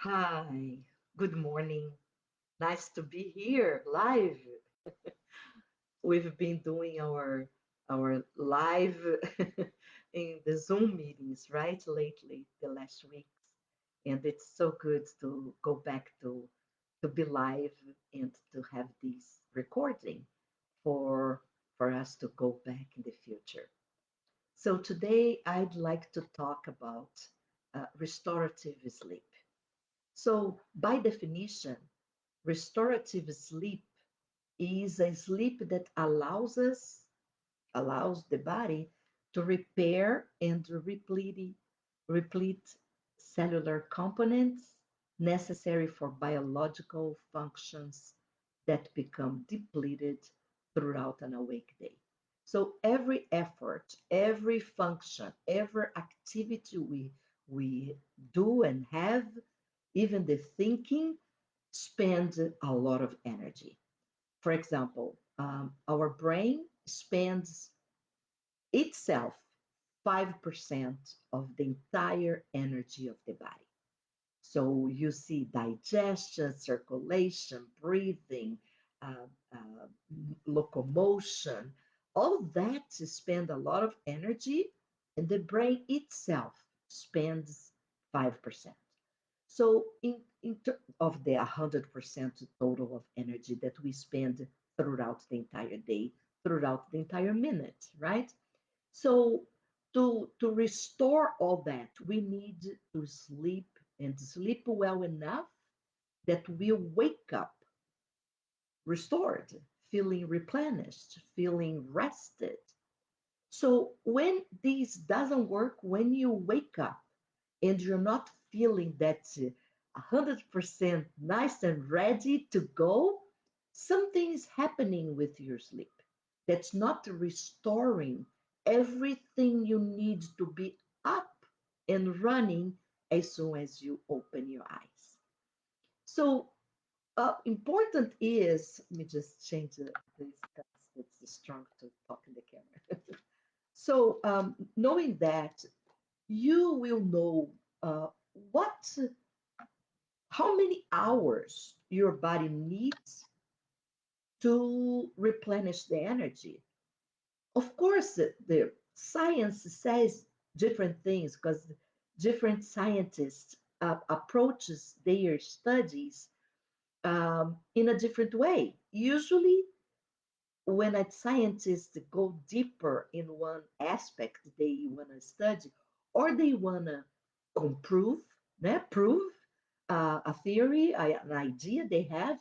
Hi, good morning. Nice to be here live. We've been doing our live in the Zoom meetings, right? Lately, the last weeks. And it's so good to go back to be live and to have this recording for for us to go back in the future. So today I'd like to talk about restorative sleep. So by definition, restorative sleep is a sleep that allows the body to repair and replete cellular components necessary for biological functions that become depleted throughout an awake day. So every effort, every function, every activity we do and have, even the thinking, spends a lot of energy. For example, our brain spends itself 5% of the entire energy of the body. So you see digestion, circulation, breathing, uh, uh, locomotion, all that spend a lot of energy, and the brain itself spends 5%. So of the 100% total of energy that we spend throughout the entire day, throughout the entire minute, right? So to restore all that, we need to sleep and sleep well enough that we wake up restored, feeling replenished, feeling rested. So when this doesn't work, when you wake up and you're not feeling that 100% nice and ready to go, something is happening with your sleep that's not restoring everything you need to be up and running as soon as you open your eyes. So important is, let me just change this because it's strong to talk in the camera. So knowing that, you will know uh, what, how many hours your body needs to replenish the energy. Of course, the science says different things because different scientists approaches their studies in a different way. Usually, when a scientist go deeper in one aspect they want to study, or they want to prove, prove a theory, an idea they have,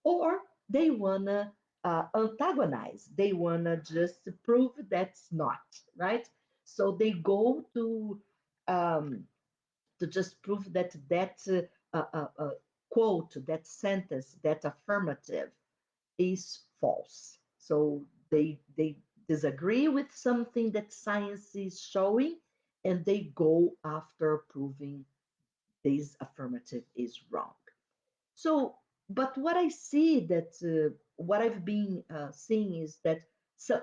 or they want to antagonize. They want to just prove that's not right. So they go um, to just prove that quote, that sentence, that affirmative is false. So they disagree with something that science is showing, and they go after proving this affirmative is wrong. So, but what I see that what I've been seeing is that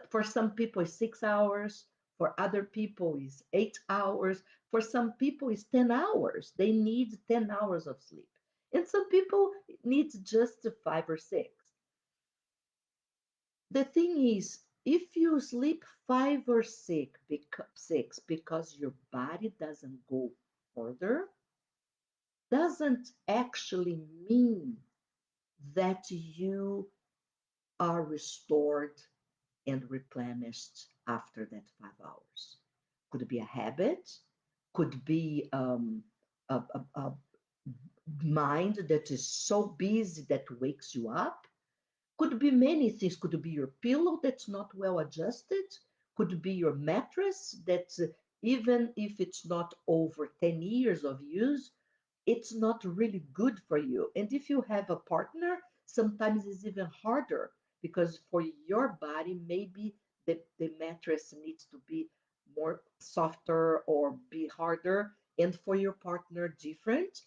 for some people it's 6 hours, for other people is 8 hours, for some people it's 10 hours. They need 10 hours of sleep, and some people need just 5 or 6. The thing is, if you sleep 5 or 6 because your body doesn't go further, doesn't actually mean that you are restored and replenished after that 5 hours. Could be a habit, could be a mind that is so busy that wakes you up. Could be many things. Could be your pillow that's not well adjusted. Could be your mattress that, even if it's not over 10 years of use, it's not really good for you. And if you have a partner, sometimes it's even harder because for your body, maybe the mattress needs to be more softer or be harder, and for your partner, different.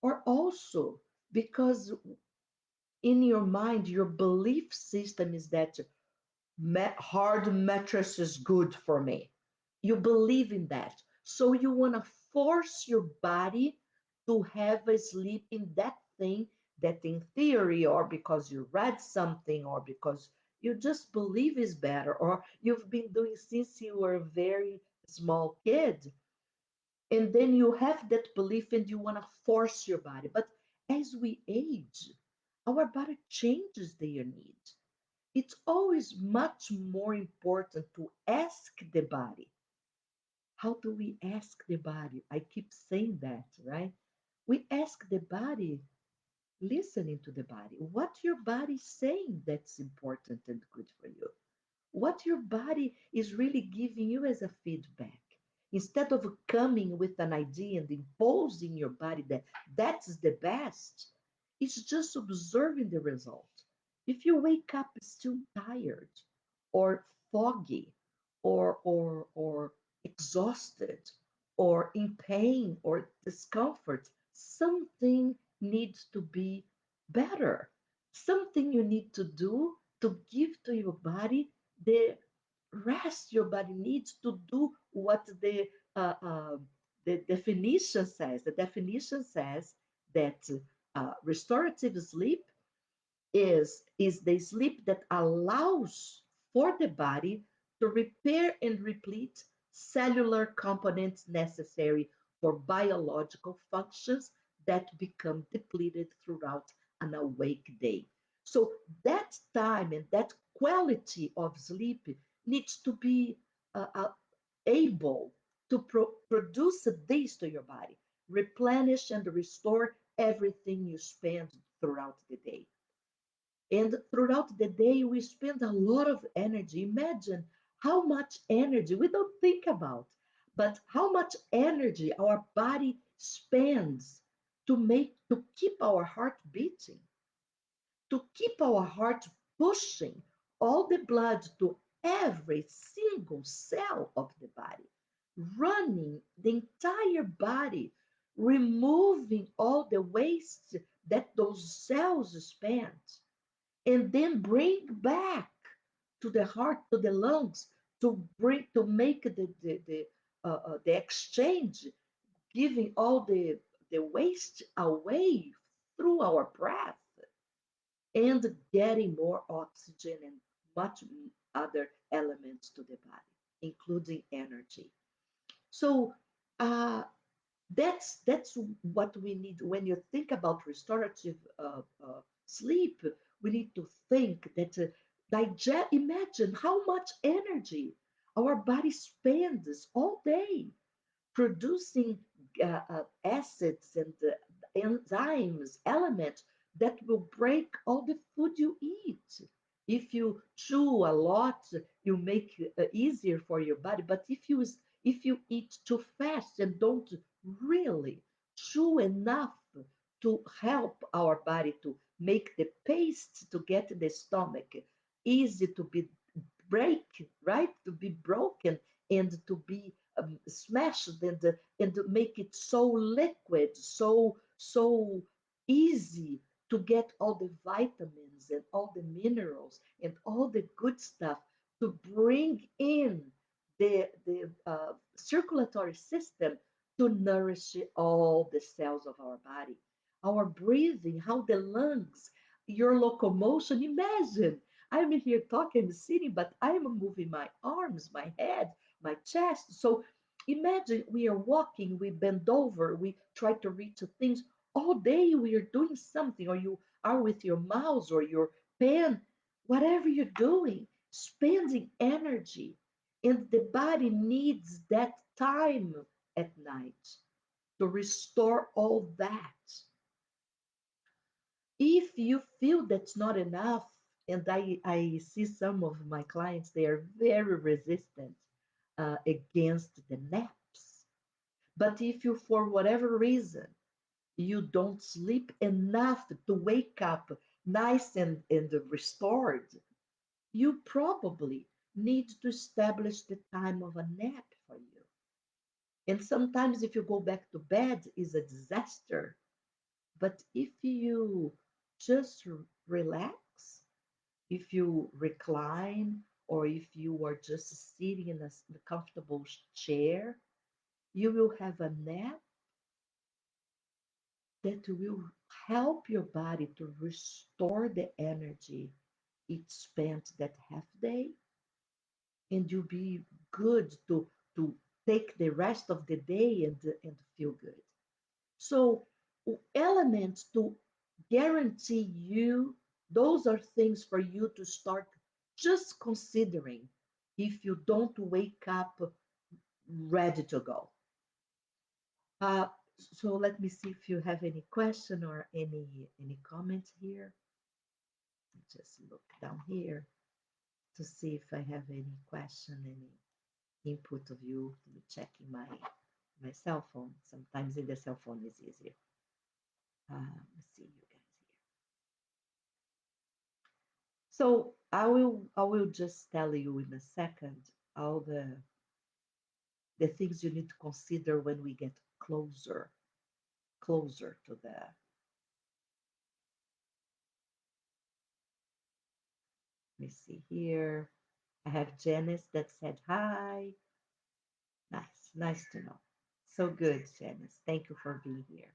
Or also because in your mind, your belief system is that hard mattress is good for me. You believe in that. So you want to force your body to have a sleep in that thing that in theory, or because you read something, or because you just believe is better, or you've been doing since you were a very small kid, and then you have that belief and you want to force your body. But as we age, our body changes their needs. It's always much more important to ask the body. How do we ask the body? I keep saying that, right? We ask the body, listening to the body, what your body is saying that's important and good for you, what your body is really giving you as a feedback. Instead of coming with an idea and imposing your body that that's the best, it's just observing the result. If you wake up still tired or foggy or exhausted or in pain or discomfort, something needs to be better. Something you need to do to give to your body the rest your body needs to do what uh, uh, the definition says. The definition says that restorative sleep is the sleep that allows for the body to repair and replete cellular components necessary for biological functions that become depleted throughout an awake day. So that time and that quality of sleep needs to be able to produce this to your body, replenish and restore everything you spend throughout the day. And throughout the day, we spend a lot of energy. Imagine how much energy we don't think about, but how much energy our body spends to keep our heart beating, to keep our heart pushing all the blood to every single cell of the body, running the entire body, removing all the waste that those cells spend, and then bring back to the heart, to the lungs, to make the exchange, giving all the waste away through our breath, and getting more oxygen and much other elements to the body, including energy. So uh, that's what we need when you think about restorative sleep. We need to think that imagine how much energy our body spends all day producing acids and enzymes, elements that will break all the food you eat. If you chew a lot, you make easier for your body. But if you eat too fast and don't really chew enough to help our body to make the paste to get the stomach easy to be break, right? To be broken and to be smashed and to make it so liquid, so easy to get all the vitamins and all the minerals and all the good stuff to bring in the circulatory system to nourish all the cells of our body. Our breathing, how the lungs, your locomotion. Imagine I'm here talking, I'm sitting, but I'm moving my arms, my head, my chest. So imagine we are walking, we bend over, we try to reach things. All day we are doing something, or you are with your mouse or your pen, whatever you're doing, spending energy. And the body needs that time at night to restore all that. If you feel that's not enough, and I see some of my clients, they are very resistant against the naps. But if you, for whatever reason, you don't sleep enough to wake up nice and restored, you probably need to establish the time of a nap for you. And sometimes if you go back to bed is a disaster. But if you just relax, if you recline, or if you are just sitting in a comfortable chair, you will have a nap that will help your body to restore the energy it spent that half day, and you'll be good to take the rest of the day and feel good. So elements to guarantee you, those are things for you to start just considering if you don't wake up ready to go. Uh, so let me see if you have any question or any comments here. Just look down here to see if I have any question, any input of you. Checking my cell phone. Sometimes in the cell phone is easier. Let's see you guys here. So I will just tell you in a second all the things you need to consider when we get closer to the. Let me see here. I have Janice that said hi. Nice to know. So good, Janice. Thank you for being here.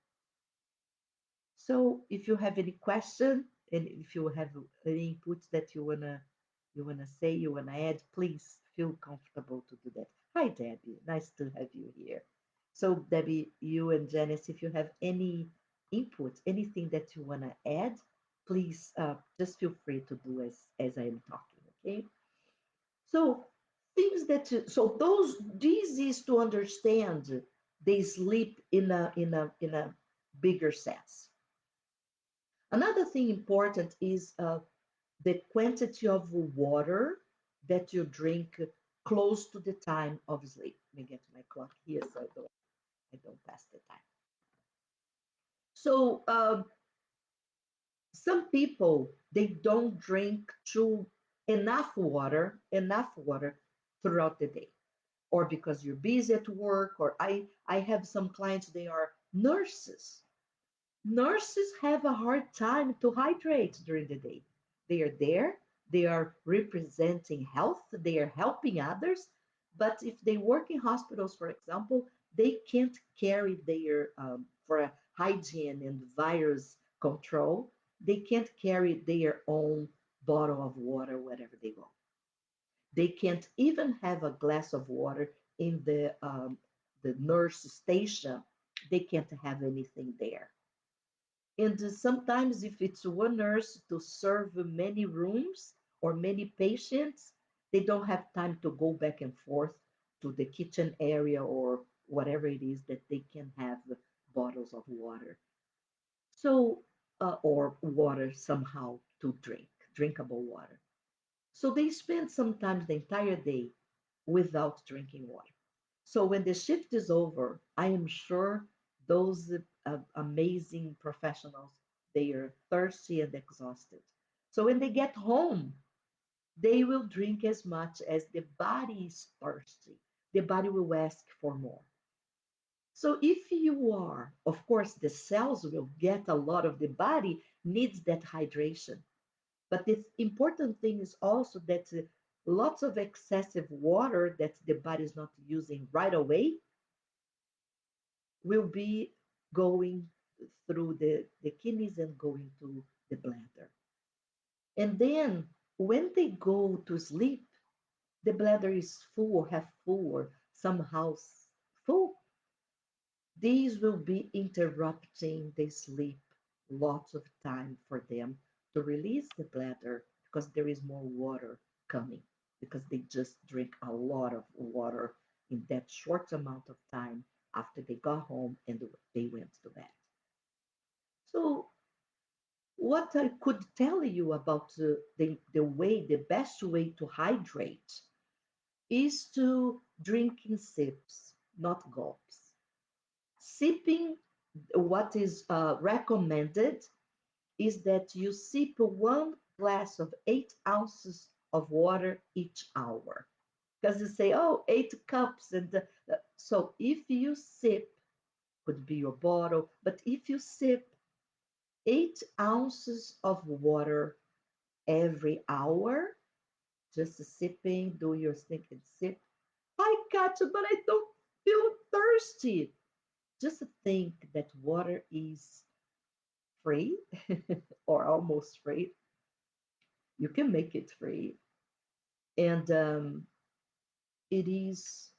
So if you have any question and if you have any input that you wanna say, you wanna add, please feel comfortable to do that. Hi Debbie, nice to have you here. So Debbie, you and Janice, if you have any input, anything that you wanna add, please just feel free to do as I am talking. Okay. So things that so those this is to understand they sleep in a bigger sense. Another thing important is the quantity of water that you drink close to the time of sleep. Let me get my clock here so I don't pass the time. So some people they don't drink too enough water throughout the day, or because you're busy at work, or I have some clients they are nurses. Nurses have a hard time to hydrate during the day. They are there, they are representing health, they are helping others. But if they work in hospitals, for example, they can't carry their, for a hygiene and virus control, they can't carry their own bottle of water wherever they go. They can't even have a glass of water in the nurse station. They can't have anything there. And sometimes, if it's one nurse to serve many rooms or many patients, they don't have time to go back and forth to the kitchen area or whatever it is that they can have bottles of water. So, or water somehow to drink, drinkable water. So they spend sometimes the entire day without drinking water. So when the shift is over, I am sure those amazing professionals, they are thirsty and exhausted. So when they get home, they will drink as much as the body is thirsty. The body will ask for more. So if you are, of course, the cells will get a lot of the body needs that hydration. But the important thing is also that lots of excessive water that the body is not using right away will be going through the kidneys and going to the bladder. And then when they go to sleep, the bladder is full or half full or somehow full. These will be interrupting the sleep lots of time for them to release the bladder because there is more water coming because they just drink a lot of water in that short amount of time after they got home and they went to bed. So what I could tell you about the best way to hydrate is to drink in sips, not gulps. Sipping, what is recommended is that you sip 1 glass of 8 ounces of water each hour. Because you say, oh, 8 cups. So if you sip, could be your bottle, but if you sip 8 ounces of water every hour, just sipping, do your thing and sip. I got you, but I don't feel thirsty. Just think that water is free or almost free. You can make it free. And it is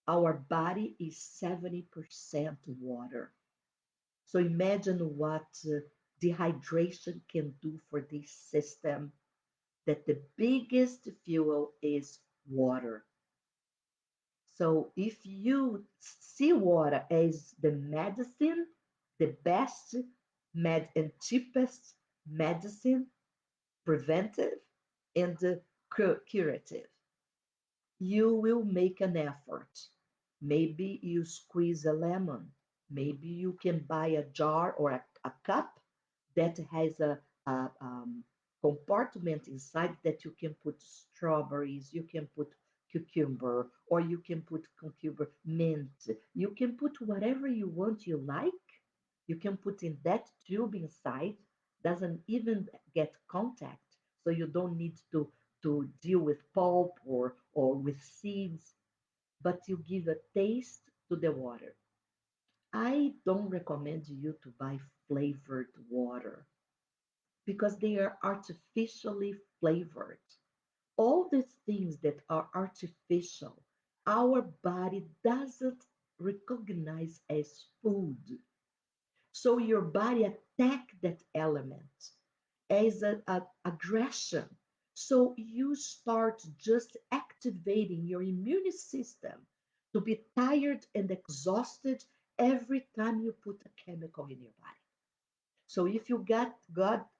our body is 70% water. So imagine what dehydration can do for this system, that the biggest fuel is water. So if you see water as the medicine, the best and cheapest medicine, preventive and curative, you will make an effort. Maybe you squeeze a lemon. Maybe you can buy a jar or a cup that has a compartment inside that you can put strawberries, you can put cucumber, or you can put cucumber mint. You can put whatever you want you like. You can put in that tube inside, doesn't even get contact, so you don't need to deal with pulp or with seeds, but you give a taste to the water. I don't recommend you to buy flavored water because they are artificially flavored. All these things that are artificial, our body doesn't recognize as food. So your body attack that element as a aggression. So you start just activating your immune system to be tired and exhausted every time you put a chemical in your body. So if you got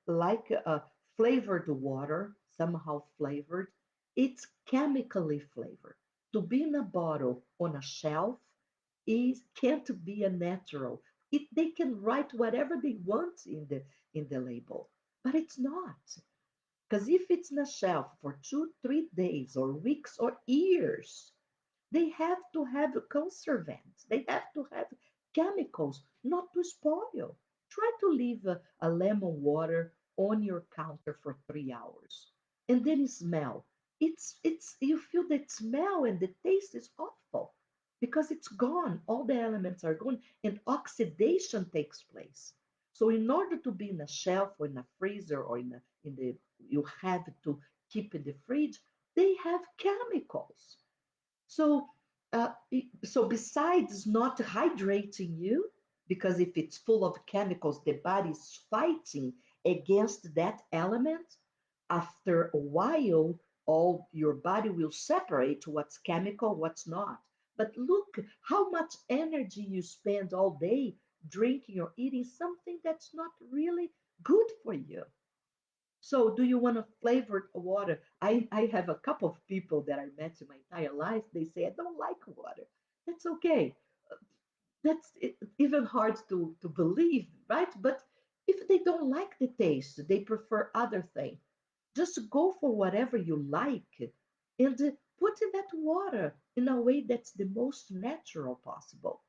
like a flavored water, somehow flavored, it's chemically flavored. To be in a bottle on a shelf is can't be a natural. They can write whatever they want in the label, but it's not. Because if it's on a shelf for 2, 3 days or weeks or years, they have to have conservants. They have to have chemicals not to spoil. Try to leave a lemon water on your counter for 3 hours and then smell. It's you feel that smell and the taste is awful because it's gone. All the elements are gone and oxidation takes place. So in order to be in a shelf or in a freezer or in the you have to keep in the fridge, they have chemicals. So, so besides not hydrating you, because if it's full of chemicals, the body is fighting against that element. After a while, all your body will separate what's chemical, what's not. But look how much energy you spend all day drinking or eating something that's not really good for you. So, do you want a flavored water? I have a couple of people that I met in my entire life. They say, I don't like water. That's okay. That's even hard to believe, right? But if they don't like the taste, they prefer other things. Just go for whatever you like and put in that water in a way that's the most natural possible,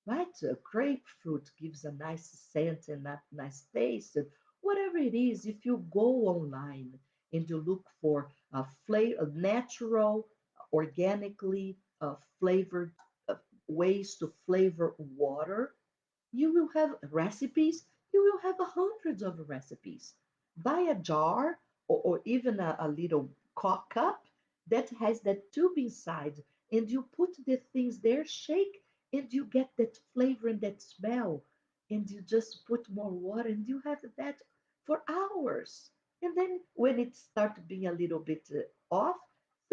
right? Grapefruit gives a nice scent and a nice taste. And whatever it is, if you go online and you look for natural, organically flavored ways to flavor water, you will have recipes, you will have hundreds of recipes. Buy a jar or even a little cup that has that tube inside, and you put the things there, shake, and you get that flavor and that smell. And you just put more water, and you have that for hours. And then when it starts being a little bit off,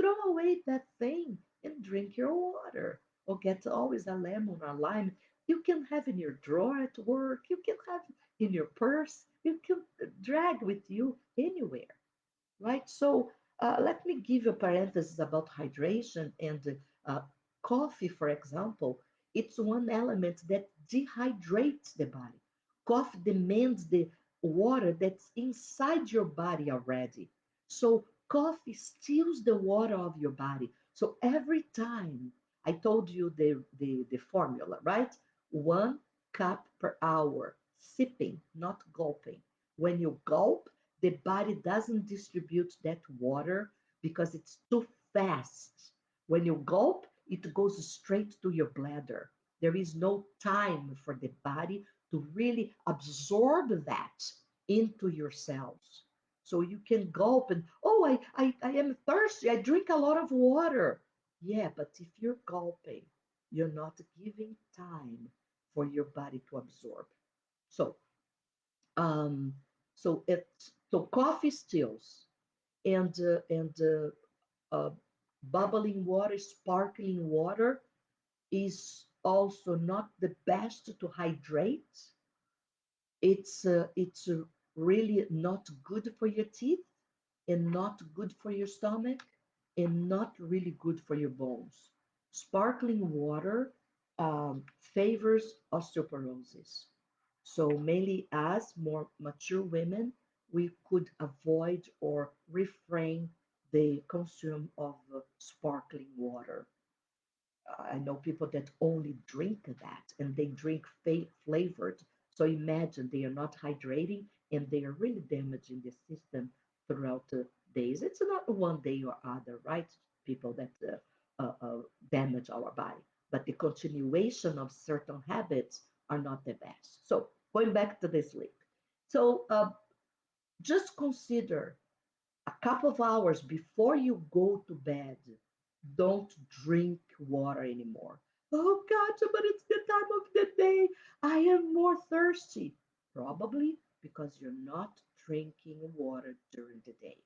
throw away that thing and drink your water. Or get always a lemon or a lime you can have in your drawer at work, you can have in your purse, you can drag with you anywhere, right? So let me give a parenthesis about hydration and uh, coffee, for example. It's one element that dehydrates the body. Coffee demands the water that's inside your body already. So coffee steals the water of your body. So every time I told you the formula, right? 1 cup per hour, sipping, not gulping. When you gulp, the body doesn't distribute that water because it's too fast. When you gulp, it goes straight to your bladder. There is no time for the body to really absorb that into your cells. So you can gulp and, oh, I am thirsty. I drink a lot of water. Yeah, but if you're gulping, you're not giving time for your body to absorb. So, um, so coffee stills and bubbling water, sparkling water is also not the best to hydrate. It's really not good for your teeth and not good for your stomach and not really good for your bones. Sparkling water favors osteoporosis. So mainly as more mature women, we could avoid or refrain the consume of sparkling water. I know people that only drink that and they drink flavored. So imagine they are not hydrating and they are really damaging the system throughout the days. It's not one day or other, right? People that damage our body, but the continuation of certain habits are not the best. So going back to the sleep. So just consider a couple of hours before you go to bed, don't drink water anymore. Oh, gotcha, but it's the time of the day. I am more thirsty. Probably because you're not drinking water during the day.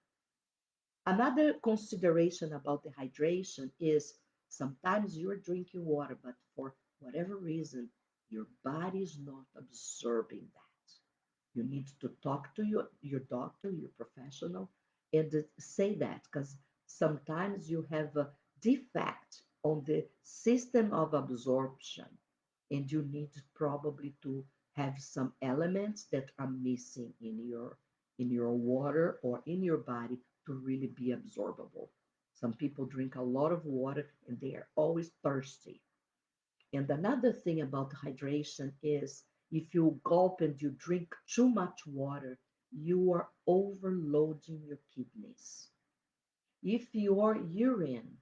Another consideration about the hydration is sometimes you're drinking water, but for whatever reason, your body is not absorbing that. You need to talk to your doctor, your professional, and say that because sometimes you have a defect on the system of absorption, and you need probably to have some elements that are missing in your water or in your body to really be absorbable. Some people drink a lot of water and they are always thirsty. And another thing about hydration is if you gulp and you drink too much water, you are overloading your kidneys. If your urine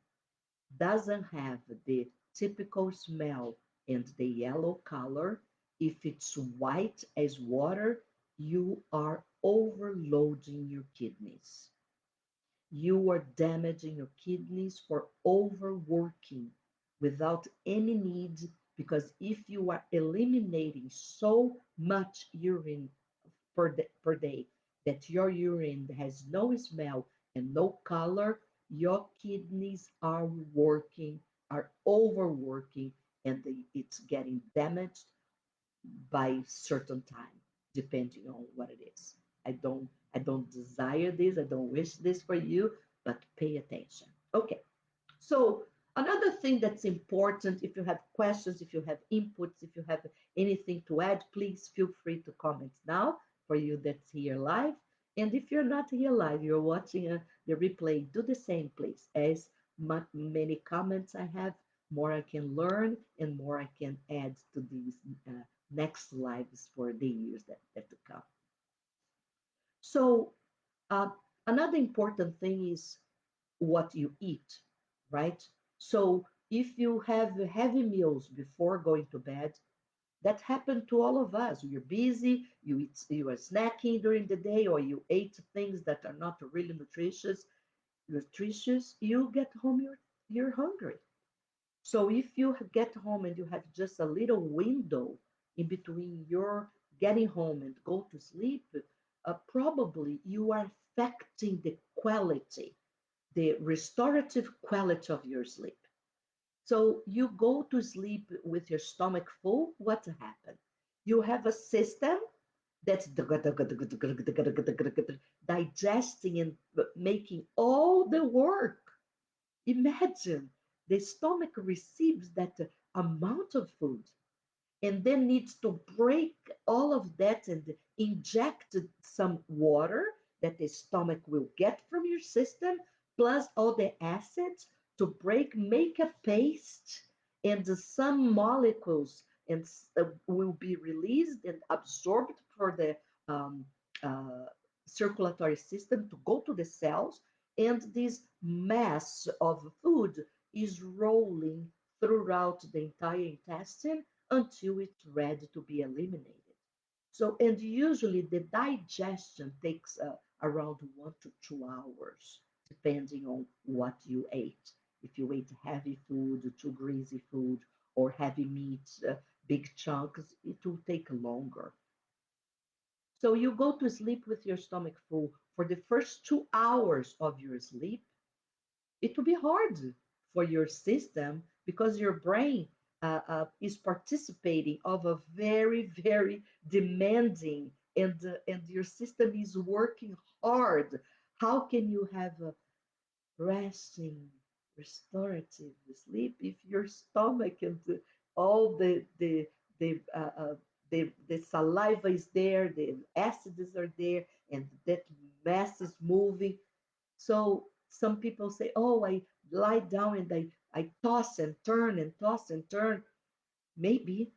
doesn't have the typical smell and the yellow color, if it's white as water, you are overloading your kidneys. You are damaging your kidneys for overworking without any need, because if you are eliminating so much urine per day that your urine has no smell and no color, your kidneys are working, are overworking, and it's getting damaged by certain time, depending on what it is. I don't desire this, I don't wish this for you, but pay attention. Okay. So another thing that's important, if you have questions, if you have inputs, if you have anything to add, please feel free to comment now for you that's here live. And if you're not here live, you're watching the replay, do the same, please. As many comments I have, more I can learn and more I can add to these next lives for the years that to come. So uh, another important thing is what you eat, right? So if you have heavy meals before going to bed, that happened to all of us. You're busy, you are snacking during the day, or you ate things that are not really nutritious, you get home, you're hungry. So if you get home and you have just a little window in between your getting home and go to sleep, probably you are affecting the quality, the restorative quality of your sleep. So you go to sleep with your stomach full, what happened? You have a system that's digesting and making all the work. Imagine the stomach receives that amount of food and then needs to break all of that and inject some water that the stomach will get from your system, plus all the acids to break, make a paste, and some molecules and will be released and absorbed for the um, uh, circulatory system to go to the cells, and this mass of food is rolling throughout the entire intestine until it's ready to be eliminated. So, and usually the digestion takes around 1 to 2 hours, depending on what you ate. If you ate heavy food, too greasy food, or heavy meat, big chunks, it will take longer. So you go to sleep with your stomach full. For the first 2 hours of your sleep, it will be hard for your system because your brain is participating of a very, very demanding, and your system is working hard. How can you have a resting, restorative sleep if your stomach and all the saliva is there, the acids are there, and that mass is moving? So some people say, "Oh, I lie down and I toss and turn and toss and turn." Maybe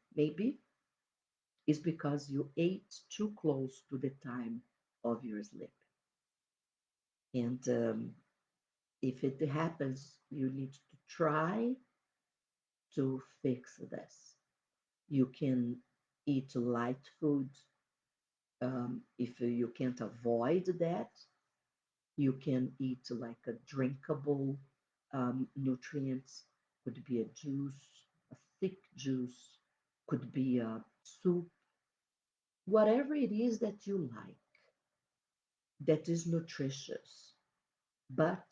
it's because you ate too close to the time of your sleep. And if it happens, you need to try to fix this. You can eat light food. If you can't avoid that, you can eat like a drinkable nutrients. Could be a juice, a thick juice, could be a soup, whatever it is that you like, that is nutritious, but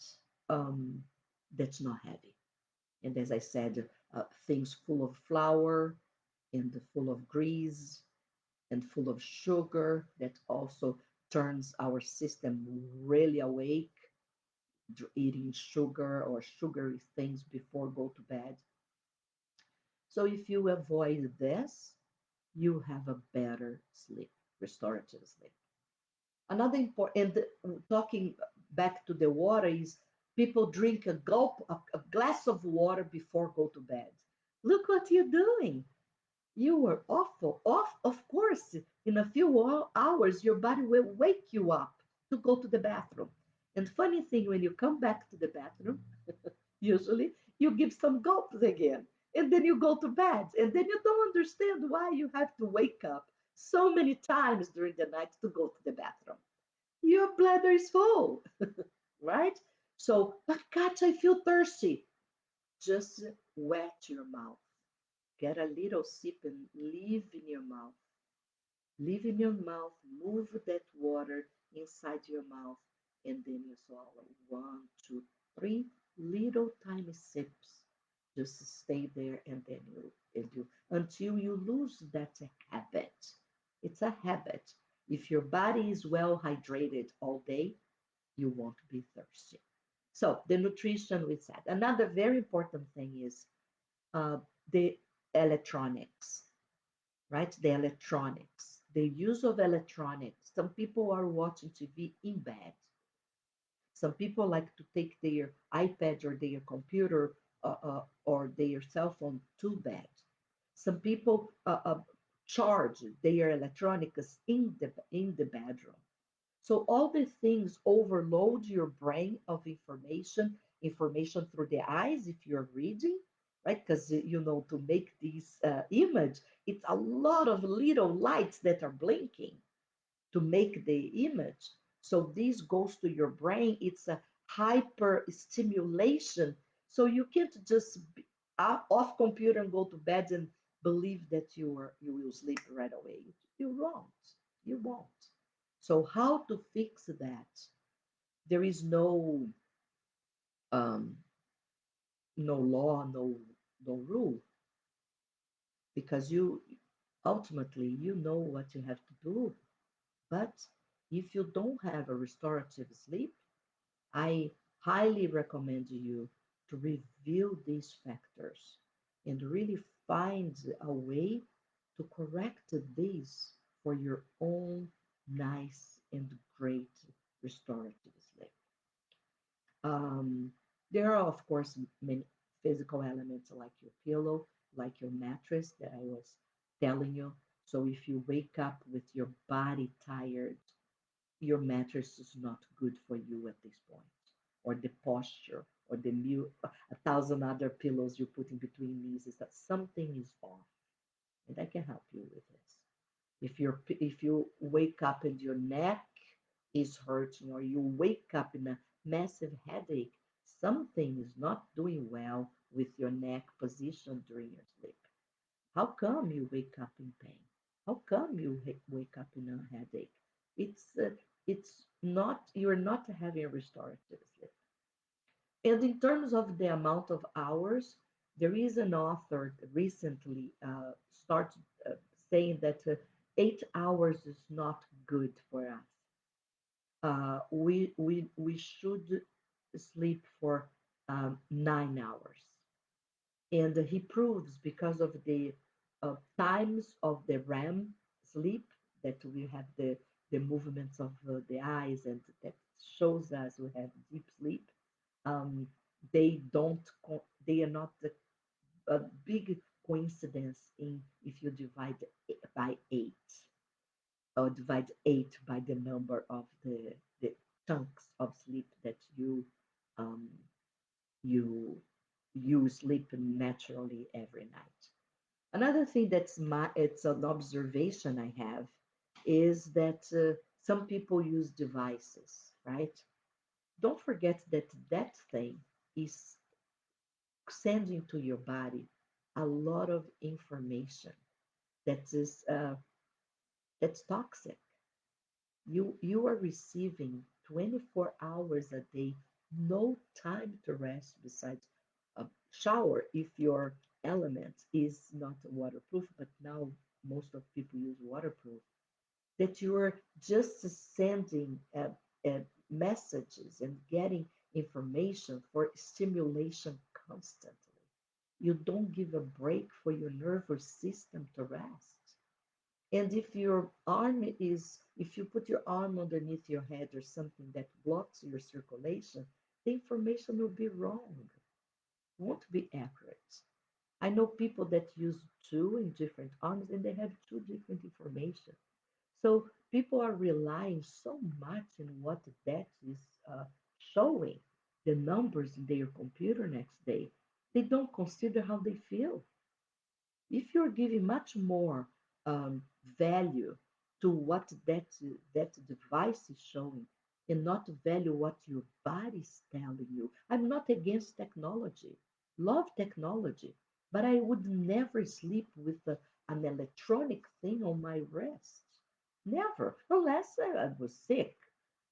um, that's not heavy. And as I said, things full of flour and full of grease and full of sugar that also turns our system really awake, eating sugar or sugary things before go to bed. So if you avoid this, you have a better sleep, restorative sleep. Another important, and talking back to the water, is people drink a gulp, a glass of water before go to bed. Look what you're doing. You were awful. Off, of course, in a few hours, your body will wake you up to go to the bathroom. And funny thing, when you come back to the bathroom, usually you give some gulps again. And then you go to bed. And then you don't understand why you have to wake up so many times during the night to go to the bathroom. Your bladder is full, right? So, but God, I feel thirsty. Just wet your mouth. Get a little sip and leave in your mouth. Leave in your mouth, move that water inside your mouth, and then you swallow. One, two, three little tiny sips. Just stay there, and then you until you lose that habit. It's a habit. If your body is well hydrated all day, you won't be thirsty. So the nutrition we said. Another very important thing is uh, the electronics, right? The electronics, the use of electronics. Some people are watching TV in bed. Some people like to take their iPad or their computer or their cell phone to bed. Some people charge their electronics in the bedroom. So all these things overload your brain of information through the eyes if you're reading, right? Because to make this image, it's a lot of little lights that are blinking to make the image. So this goes to your brain. It's a hyper stimulation. So you can't just be off computer and go to bed and believe that you will sleep right away. You won't. You won't. So how to fix that? There is um, no law, no rule, because you ultimately you know what you have to do. But if you don't have a restorative sleep, I highly recommend you to review these factors and really find a way to correct these for your own nice and great restorative sleep. Um, there are, of course, many physical elements like your pillow, like your mattress that I was telling you. So if you wake up with your body tired, your mattress is not good for you at this point, or the posture, or a thousand other pillows you put in between knees, is that something is off, and I can help you with this. If you wake up and your neck is hurting, or you wake up in a massive headache, something is not doing well with your neck position during your sleep. How come you wake up in pain? How come you wake up in a headache? It's not, you're not having a restorative sleep. And in terms of the amount of hours, there is an author recently started saying that 8 hours is not good for us. We should sleep for 9 hours. And he proves, because of the times of the REM sleep, that we have the movements of the eyes, and that shows us we have deep sleep. um, they don't they are not a big coincidence in if you divide by 8, or divide 8 by the number of the chunks of sleep that um, you you sleep naturally every night. Another thing it's an observation I have, is that some people use devices, right? Don't forget that that thing is sending to your body a lot of information that is that's toxic. You are receiving 24 hours a day, no time to rest besides a shower if your element is not waterproof, but now most of people use waterproof. That you are just sending messages and getting information for stimulation constantly. You don't give a break for your nervous system to rest. And if you put your arm underneath your head or something that blocks your circulation, the information will be wrong, won't be accurate. I know people that use two in different arms and they have two different information. So people are relying so much on what that is showing, the numbers in their computer next day. They don't consider how they feel. If you're giving much more um, value to what that device is showing, and not value what your body's telling you. I'm not against technology, love technology, but I would never sleep with an electronic thing on my wrist. Never, unless I was sick.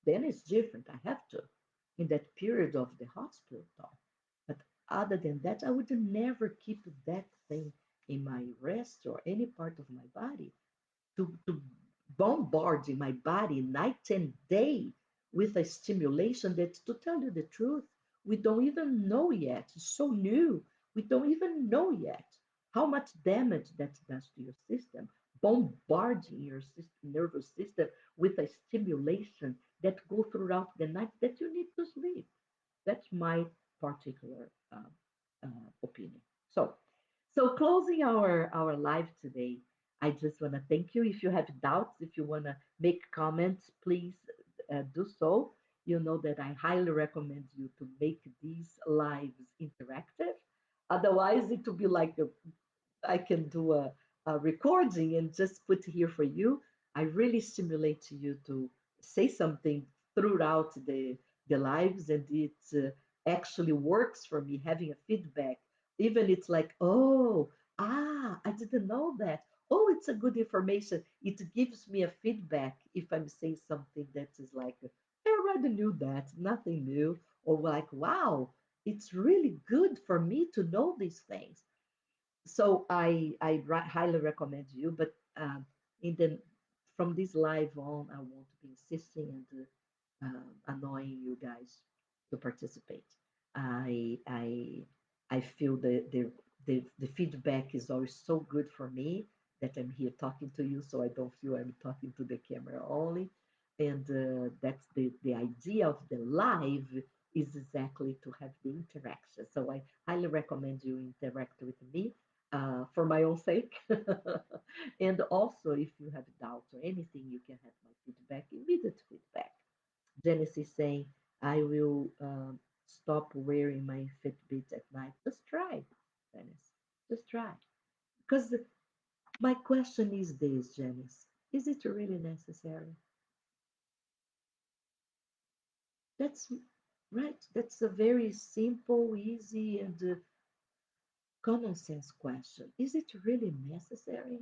Then it's different. I have to, in that period of the hospital. But other than that, I would never keep that thing in my wrist or any part of my body to bombard my body night and day with a stimulation that, to tell you the truth, we don't even know yet. It's so new. We don't even know yet how much damage that does to your system, bombarding your nervous system with a stimulation that go throughout the night that you need to sleep. That's my particular opinion. So, closing our live today, I just want to thank you. If you have doubts, if you want to make comments, please do so. You know that I highly recommend you to make these lives interactive. Otherwise, it will be like I can do a recording and just put here for you. I really stimulate you to say something throughout the lives, and it actually works for me having a feedback. Even it's like, oh, I didn't know that. Oh, it's a good information. It gives me a feedback if I'm saying something that is like, I already knew that, nothing new, or like, wow, it's really good for me to know these things. So I highly recommend you. But in the from this live on, I won't be insisting and annoying you guys to participate. I I feel the feedback is always so good for me that I'm here talking to you, so I don't feel I'm talking to the camera only. And that's the idea of the live, is exactly to have the interaction. So I highly recommend you interact with me for my own sake. And also, if you have doubts or anything, you can have my feedback, immediate feedback. Genesis saying, I will stop wearing my Fitbit at night. Just try, Janice. Just try. Because my question is this, Janice. Is it really necessary? That's right. That's a very simple, easy, and common sense question. Is it really necessary?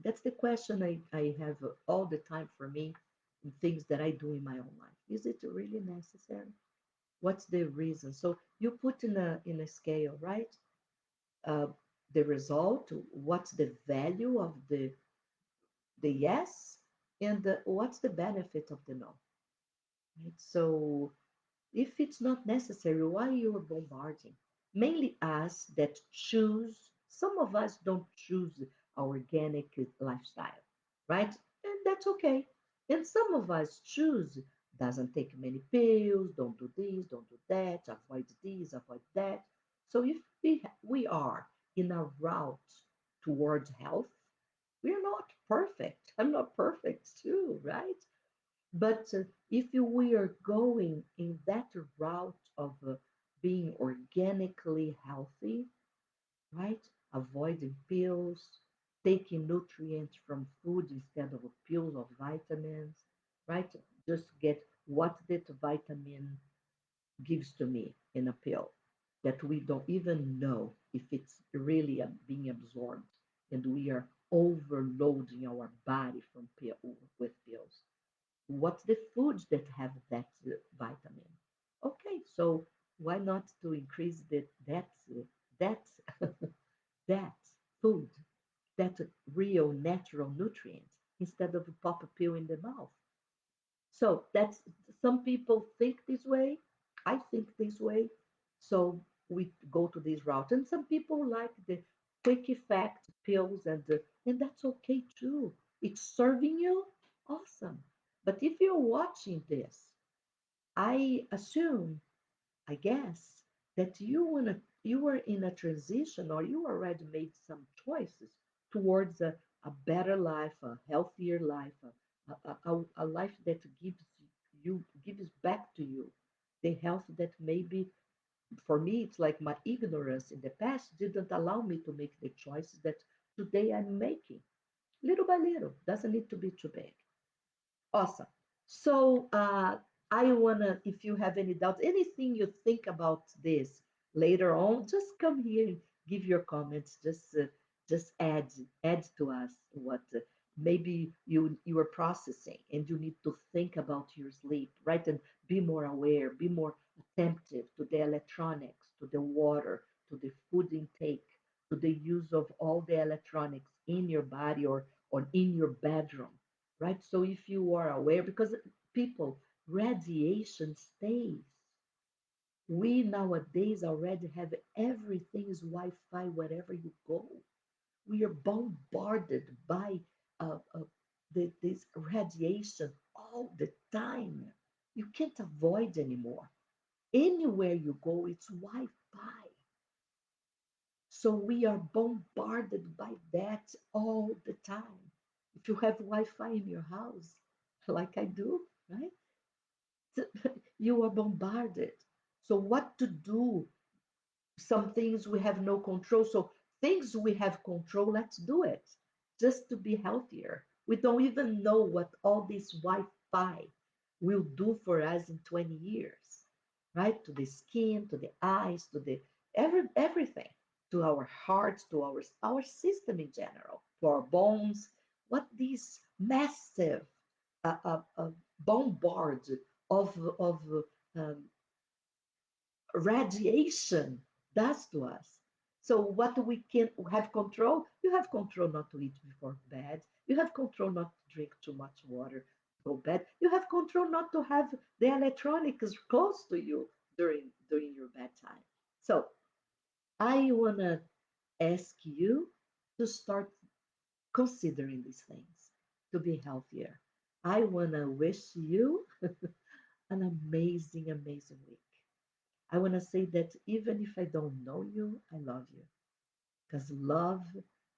That's the question I have all the time for me in things that I do in my own life. Is it really necessary? What's the reason? So you put in a scale, right? Uh, the result, what's the value of the yes, and what's the benefit of the no, right? So if it's not necessary, why you are bombarding? Mainly us that choose, some of us don't choose our organic lifestyle, right? And that's okay. And some of us choose, doesn't take many pills, don't do this, don't do that, avoid this, avoid that. So if we are in a route towards health, we're not perfect. I'm not perfect too, right? But if we are going in that route of being organically healthy, right? Avoiding pills, taking nutrients from food instead of pills or vitamins, right? Just get what that vitamin gives to me in a pill that we don't even know if it's really being absorbed, and we are overloading our body from with pills. What's the foods that have that vitamin? Okay, so why not to increase that that food, that real natural nutrient, instead of pop a pill in the mouth? So that's, some people think this way. I think this way. So we go to this route, and some people like the quick effect pills, and that's okay too. It's serving you, awesome. But if you're watching this, I assume, I guess, that you were in a transition, or you already made some choices towards a better life, a healthier life, a life that gives back to you the health that maybe, for me, it's like my ignorance in the past didn't allow me to make the choices that today I'm making, little by little. Doesn't need to be too big. Awesome. So I wanna, if you have any doubts, anything you think about this later on, just come here and give your comments. Just add to us what maybe you are processing, and you need to think about your sleep, right? And be more aware, be more attentive to the electronics, to the water, to the food intake, to the use of all the electronics in your body, or in your bedroom, right? So if you are aware, because people, radiation stays. We nowadays already have everything is Wi-Fi wherever you go. We are bombarded by this radiation all the time. You can't avoid anymore. Anywhere you go, it's Wi-Fi. So we are bombarded by that all the time. If you have Wi-Fi in your house, like I do, right? You are bombarded. So what to do? Some things we have no control. So things we have control, let's do it just to be healthier. We don't even know what all this Wi-Fi will do for us in 20 years, right? To the skin, to the eyes, to the everything, to our hearts, to our system in general, to our bones. What these massive bombard of um, radiation does to us. So what we can have control, you have control not to eat before bed. You have control not to drink too much water before bed. You have control not to have the electronics close to you during your bedtime. So I wanna ask you to start considering these things to be healthier. I wanna wish you an amazing, amazing week. I want to say that even if I don't know you, I love you. Because love,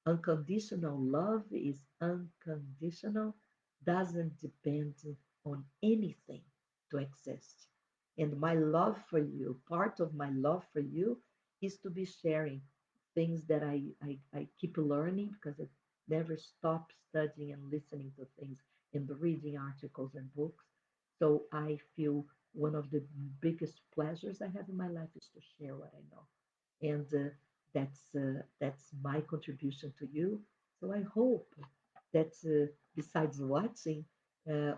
unconditional love is unconditional, doesn't depend on anything to exist. And my love for you, part of my love for you, is to be sharing things that I keep learning, because never stop studying and listening to things and reading articles and books. So I feel one of the biggest pleasures I have in my life is to share what I know, and that's my contribution to you. So I hope that besides watching, uh,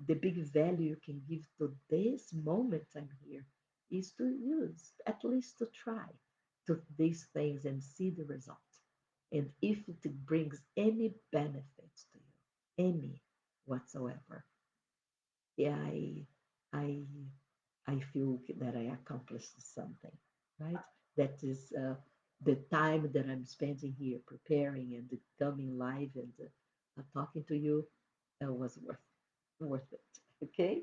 the big value you can give to this moment I'm here is to use, at least to try to these things and see the result. And if it brings any benefits to you, any whatsoever, yeah, I I feel that I accomplished something, right? That is the time that I'm spending here preparing and coming live and talking to you was worth it. Okay.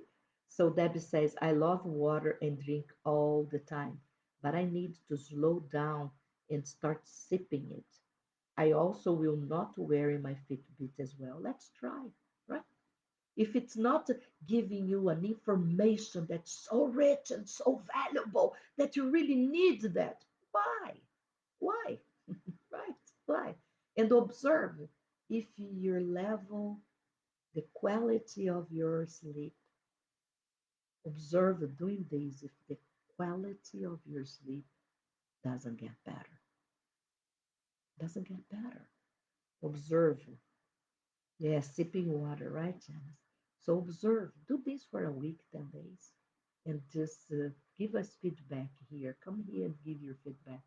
So Debbie says, I love water and drink all the time, but I need to slow down and start sipping it. I also will not wear my Fitbit as well. Let's try, right? If it's not giving you an information that's so rich and so valuable that you really need that, why? Why? Right? Why? And observe if your level, the quality of your sleep, observe doing this if the quality of your sleep doesn't get better. Doesn't get better. Observe. Yeah, sipping water, right, Janice? So observe. Do this for a week, 10 days, and just give us feedback here. Come here and give your feedback.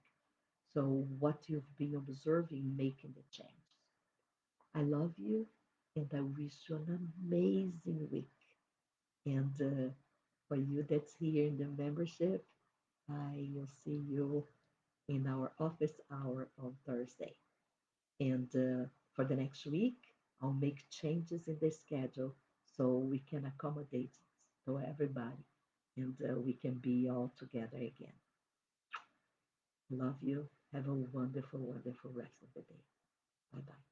So what you've been observing, making the change. I love you, and I wish you an amazing week. And for you that's here in the membership, I will see you in our office hour on Thursday. And for the next week, I'll make changes in the schedule so we can accommodate to everybody and we can be all together again. Love you. Have a wonderful, wonderful rest of the day. Bye bye.